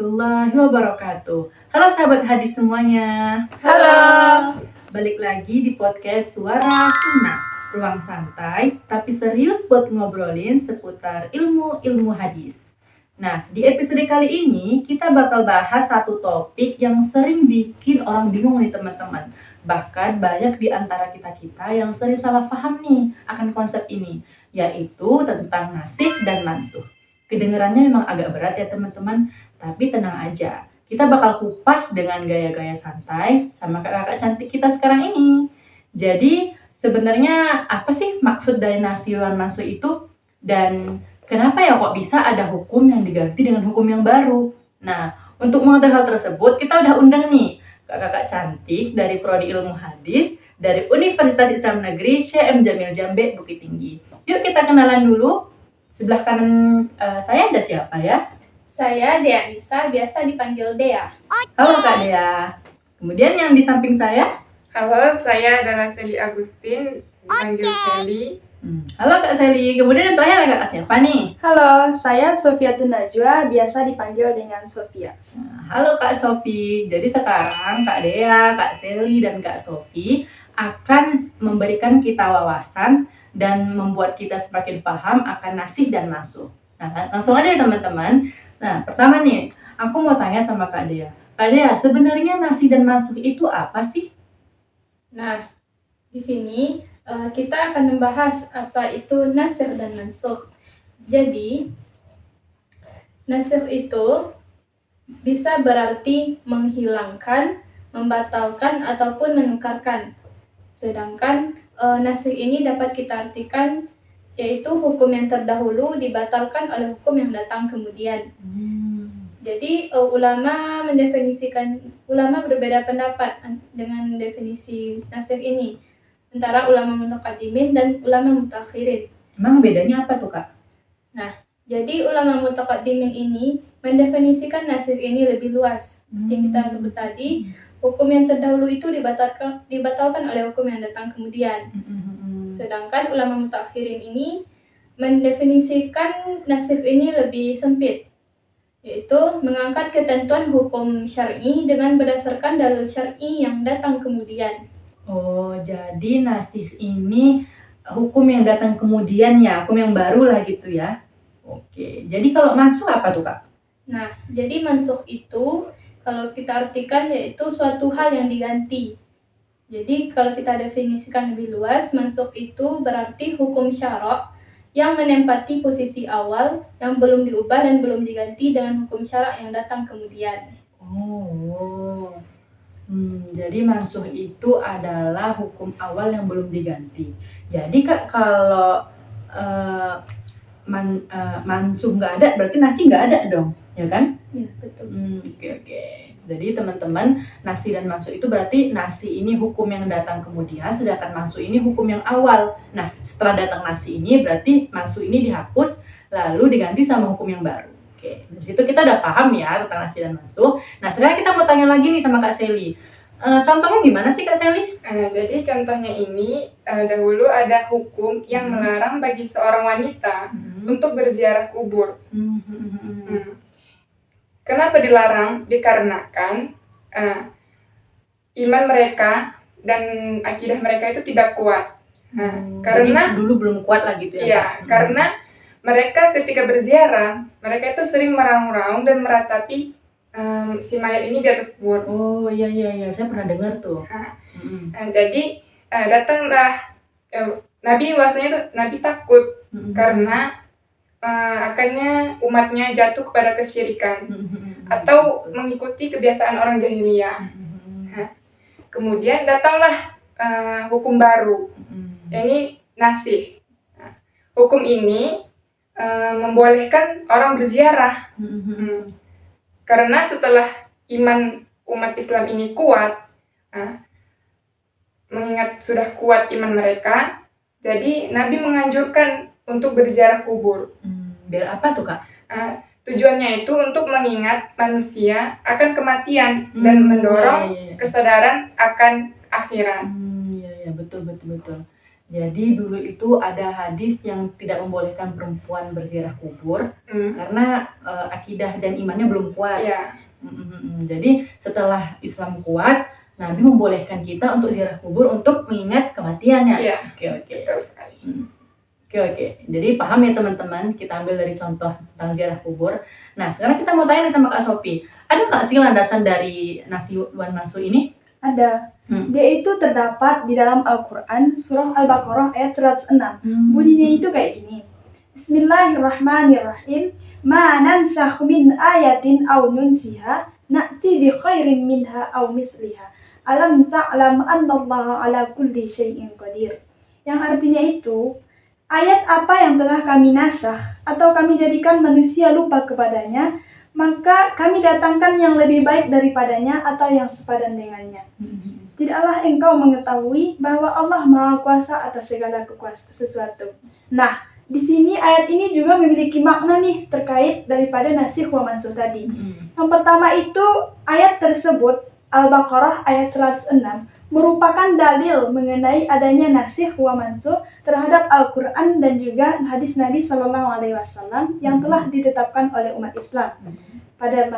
warahmatullahi wabarakatuh. Halo sahabat hadis semuanya. Halo. Balik lagi di podcast Suara Sunnah. Ruang santai tapi serius buat ngobrolin seputar ilmu hadis. Nah, di episode kali ini kita bakal bahas satu topik yang sering bikin orang bingung nih teman-teman. Bahkan banyak di antara kita-kita yang sering salah paham nih akan konsep ini, yaitu tentang nasikh dan mansukh. Kedengarannya memang agak berat ya teman-teman, tapi tenang aja. Kita bakal kupas dengan gaya-gaya santai sama kakak-kakak cantik kita sekarang ini. Jadi sebenarnya apa sih maksud dari nasikh dan mansukh itu? Dan kenapa ya kok bisa ada hukum yang diganti dengan hukum yang baru? Nah, untuk mengetahui hal tersebut kita udah undang nih kakak-kakak cantik dari Prodi Ilmu Hadis dari Universitas Islam Negeri Syekh M. Jamil Jambe Bukit Tinggi. Yuk kita kenalan dulu. Sebelah kanan saya ada siapa ya? Saya Dea Nisa, biasa dipanggil Dea. Halo Kak Dea. Kemudian yang di samping saya? Halo, saya adalah Sally Agustin, dipanggil Sally. Halo Kak Sally. Kemudian yang terakhir ada Kak siapa nih? Halo, saya Sofia Tunajwa, biasa dipanggil dengan Sofia. Halo Kak Sofi. Jadi sekarang Kak Dea, Kak Sally, dan Kak Sofi akan memberikan kita wawasan dan membuat kita semakin paham akan nasikh dan mansukh. Nah, langsung aja ya teman-teman. Nah, pertama nih, aku mau tanya sama Kak Dea. Kak Dea, sebenarnya nasikh dan mansukh itu apa sih? Nah, di sini kita akan membahas apa itu nasikh dan mansukh. Jadi, nasikh itu bisa berarti menghilangkan, membatalkan, ataupun menukarkan. Sedangkan nasikh ini dapat kita artikan yaitu hukum yang terdahulu dibatalkan oleh hukum yang datang kemudian. Jadi ulama berbeda pendapat dengan definisi nasikh ini antara ulama mutaqaddimin dan ulama mutakhirin. Emang bedanya apa tuh Kak? Nah, jadi ulama mutaqaddimin ini mendefinisikan nasikh ini lebih luas. Yang kita sebut tadi, hukum yang terdahulu itu dibatalkan oleh hukum yang datang kemudian. Sedangkan ulama mutakhirin ini mendefinisikan nasikh ini lebih sempit, yaitu mengangkat ketentuan hukum syar'i dengan berdasarkan dalil syar'i yang datang kemudian. Oh, jadi nasikh ini hukum yang datang kemudian ya, hukum yang baru lah gitu ya. Oke, jadi kalau mansukh apa tuh Kak? Nah, jadi mansukh itu kalau kita artikan yaitu suatu hal yang diganti. Jadi kalau kita definisikan lebih luas, mansukh itu berarti hukum syara' yang menempati posisi awal yang belum diubah dan belum diganti dengan hukum syara' yang datang kemudian. Jadi mansukh itu adalah hukum awal yang belum diganti. Jadi Kak, kalau mansukh nggak ada, berarti nasikh nggak ada dong, ya kan? Ya, betul. Oke. Jadi teman-teman, nasikh dan mansukh itu berarti nasikh ini hukum yang datang kemudian, sedangkan mansukh ini hukum yang awal. Nah, setelah datang nasikh ini berarti mansukh ini dihapus lalu diganti sama hukum yang baru. Oke, dari situ kita udah paham ya tentang nasikh dan mansukh. Nah, sekarang kita mau tanya lagi nih sama Kak Sally. Contohnya gimana sih Kak Sally? Jadi contohnya ini, dahulu ada hukum yang melarang bagi seorang wanita untuk berziarah kubur. Kenapa dilarang? Dikarenakan iman mereka dan akidah mereka itu tidak kuat. Karena jadi dulu belum kuat lah gitu ya? Iya, karena mereka ketika berziarah, mereka itu sering meraung-raung dan meratapi si mayat ini di atas kubur. Oh iya, saya pernah dengar tuh. Jadi datanglah Nabi, bahwasanya tuh Nabi takut karena akhirnya umatnya jatuh kepada kesyirikan atau mengikuti kebiasaan orang jahiliyah. Kemudian datanglah hukum baru, ini nasikh. Hukum ini membolehkan orang berziarah. Karena setelah iman umat Islam ini kuat, mengingat sudah kuat iman mereka, jadi Nabi menganjurkan untuk berziarah kubur. Biar apa tuh Kak? Tujuannya itu untuk mengingat manusia akan kematian dan mendorong kesadaran akan akhirat. Iya, betul. Jadi dulu itu ada hadis yang tidak membolehkan perempuan berziarah kubur karena akidah dan imannya belum kuat. Iya. Jadi setelah Islam kuat, Nabi membolehkan kita untuk ziarah kubur untuk mengingat kematiannya. Iya. Oke. Betul sekali. Oke. Jadi paham ya teman-teman, kita ambil dari contoh tentang ziarah kubur. Nah, sekarang kita mau tanya nih sama Kak Sophie. Ada nggak sih landasan dari nasi wan mansu ini? Ada. Dia itu terdapat di dalam Al-Quran, surah Al-Baqarah ayat 106. Bunyinya itu kayak gini. Bismillahirrahmanirrahim. Ma nansakh min ayatin aw nunsiha na'ti bi khairin minha aw misliha. Alam ta'lam annallaha ala kulli syai'in qadir. Yang artinya itu, ayat apa yang telah kami nasakh atau kami jadikan manusia lupa kepadanya, maka kami datangkan yang lebih baik daripadanya atau yang sepadan dengannya. Tidaklah engkau mengetahui bahwa Allah Maha Kuasa atas segala sesuatu. Nah, di sini ayat ini juga memiliki makna nih terkait daripada nasikh wa mansukh tadi. Yang pertama itu ayat tersebut Al-Baqarah ayat 106 merupakan dalil mengenai adanya nasikh wa mansukh terhadap Al-Quran dan juga hadis Nabi SAW yang telah ditetapkan oleh umat Islam pada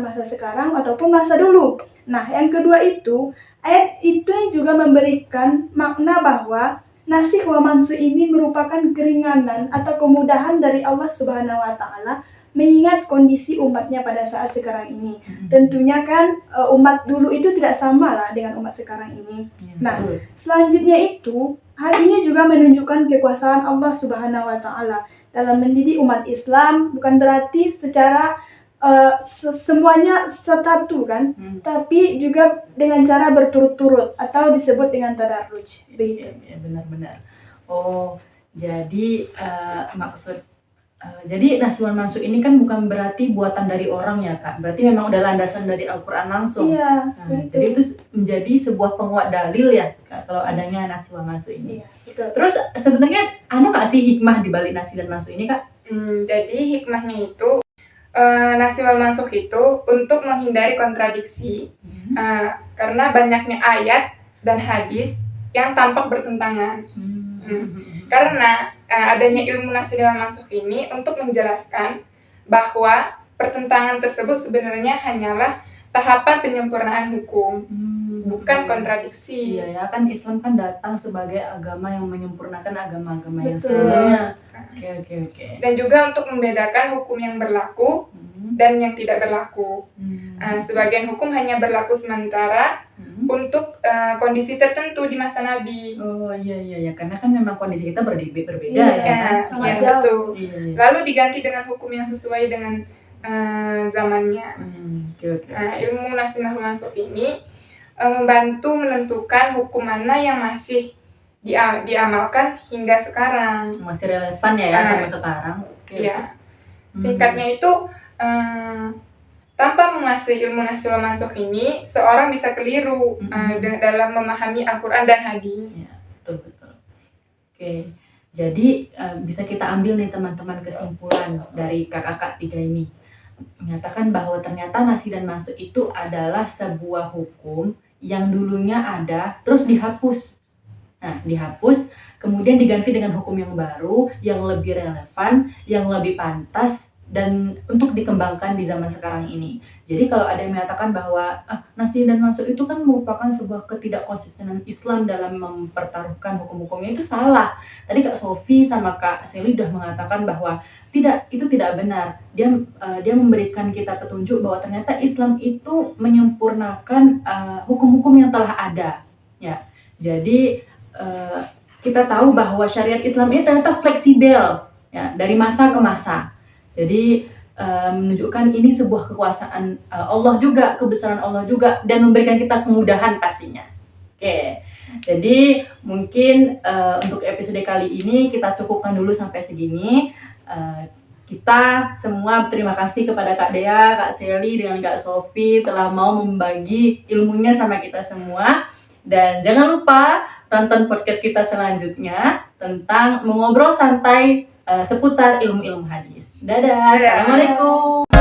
masa sekarang ataupun masa dulu. Nah, yang kedua itu, ayat itu juga memberikan makna bahwa nasikh wa mansukh ini merupakan keringanan atau kemudahan dari Allah Subhanahu wa Ta'ala mengingat kondisi umatnya pada saat sekarang ini. Tentunya kan umat dulu itu tidak sama lah dengan umat sekarang ini. Nah, selanjutnya itu, hal ini juga menunjukkan kekuasaan Allah Subhanahu wa Ta'ala dalam mendidik umat Islam, bukan berarti secara semuanya satu kan, tapi juga dengan cara berturut-turut atau disebut dengan tadarruj. Begitu. Ya, benar-benar. Oh, jadi jadi nasi wan mansukh ini kan bukan berarti buatan dari orang ya Kak, berarti memang udah landasan dari Al-Quran langsung. Iya. Nah, jadi itu menjadi sebuah penguat dalil ya Kak, kalau adanya nasi wan mansukh ini. Iya, betul. Terus sebenarnya ada nggak sih hikmah di balik nasi dan mansukh ini Kak? Jadi hikmahnya itu nasi wal mansukh itu untuk menghindari kontradiksi karena banyaknya ayat dan hadis yang tampak bertentangan. Karena adanya ilmu nasi wal mansukh ini untuk menjelaskan bahwa pertentangan tersebut sebenarnya hanyalah tahapan penyempurnaan hukum, bukan kontradiksi. Iya ya, kan Islam kan datang sebagai agama yang menyempurnakan agama-agama yang Betul. sebelumnya. Oke. Dan juga untuk membedakan hukum yang berlaku dan yang tidak berlaku. Sebagian hukum hanya berlaku sementara untuk kondisi tertentu di masa Nabi. Oh iya, karena kan memang kondisi kita berbeda Iya, ya. sangat Ya, jauh. betul. Iya. Lalu diganti dengan hukum yang sesuai dengan zamannya. Oke. Ilmu nasi wal mansukh ini membantu menentukan hukum mana yang masih diamalkan hingga sekarang. Masih relevan ya sampai sekarang. Oke. Iya. Singkatnya itu tanpa menguasai ilmu nasi wal mansukh ini, seorang bisa keliru dalam memahami Al-Quran dan hadis. Ya, betul. Oke. Jadi bisa kita ambil nih teman-teman kesimpulan dari kakak-kakak tiga ini. Menyatakan bahwa ternyata nasi dan mansukh itu adalah sebuah hukum yang dulunya ada terus dihapus. Nah, dihapus kemudian diganti dengan hukum yang baru, yang lebih relevan, yang lebih pantas dan untuk dikembangkan di zaman sekarang ini. Jadi kalau ada yang mengatakan bahwa nasi dan mansukh itu kan merupakan sebuah ketidakkonsistenan Islam dalam mempertaruhkan hukum-hukumnya, itu salah. Tadi Kak Sophie sama Kak Sally udah mengatakan bahwa itu tidak benar. Dia memberikan kita petunjuk bahwa ternyata Islam itu menyempurnakan hukum-hukum yang telah ada. Ya, jadi kita tahu bahwa syariat Islam ini ternyata fleksibel ya dari masa ke masa. Jadi menunjukkan ini sebuah kekuasaan Allah juga, kebesaran Allah juga, dan memberikan kita kemudahan pastinya. Oke, jadi mungkin untuk episode kali ini kita cukupkan dulu sampai segini. Kita semua terima kasih kepada Kak Dea, Kak Sally, dengan Kak Sophie telah mau membagi ilmunya sama kita semua. Dan jangan lupa tonton podcast kita selanjutnya tentang mengobrol santai seputar ilmu-ilmu hadis. Dadah. Assalamualaikum.